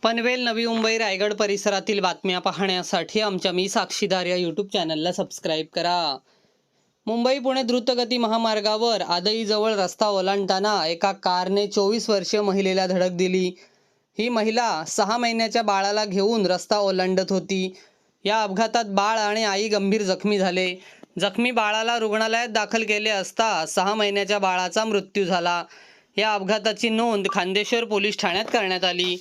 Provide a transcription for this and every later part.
पनवेल, नवी मुंबई, रायगड परिसरातील बातम्या पाहण्यासाठी आमच्या मी साक्षीदार या यूट्यूब चॅनलला सबस्क्राईब करा. मुंबई पुणे द्रुतगती महामार्गावर आदईजवळ रस्ता ओलांडताना एका कारने 24 वर्षीय महिलेला धडक दिली. ही महिला 6 महिन्याच्या बाळाला घेऊन रस्ता ओलांडत होती. या अपघातात बाळ आणि आई गंभीर जखमी झाले. जखमी बाळाला रुग्णालयात दाखल केले असता 6 महिन्याच्या बाळाचा मृत्यू झाला. या अपघाताची नोंद खांदेश्वर पोलीस ठाण्यात करण्यात आली.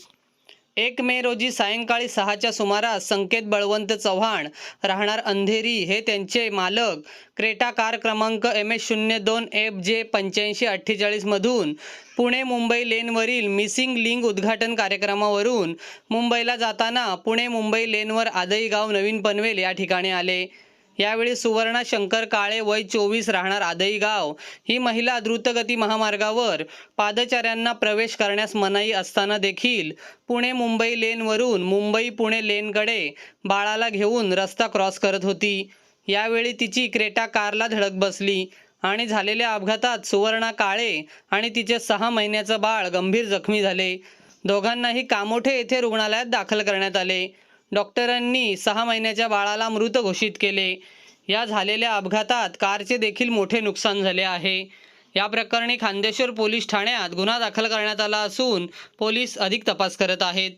1 मे रोजी सायंकाळी 6च्या सुमारास संकेत बळवंत चव्हाण राहणार अंधेरी हे त्यांचे मालक क्रेटा कार क्रमांक MS02FJ 8548 मधून पुणे मुंबई लेनवरील मिसिंग लिंक उद्घाटन कार्यक्रमावरून मुंबईला जाताना पुणे मुंबई लेनवर आदई गाव नवीन पनवेल या ठिकाणी आले. यावेळी सुवर्णा शंकर काळे वय 24 राहणार आदई गाव ही महिला द्रुतगती महामार्गावर पादचाऱ्यांना प्रवेश करण्यास मनाई असताना देखील पुणे मुंबई लेनवरून मुंबई पुणे लेनकडे बाळाला घेऊन रस्ता क्रॉस करत होती. यावेळी तिची क्रेटा कारला धडक बसली आणि झालेल्या अपघातात सुवर्णा काळे आणि तिचे 6 महिन्याचं बाळ गंभीर जखमी झाले. दोघांनाही कामोठे येथे रुग्णालयात दाखल करण्यात आले. डॉक्टरांनी 6 महिन्याच्या बाळाला मृत घोषित केले. या झालेल्या अपघातात कारचे देखील मोठे नुकसान झाले आहे. या प्रकरणी खांदेश्वर पोलीस ठाण्यात गुन्हा दाखल करण्यात आला असून पोलीस अधिक तपास करत आहेत.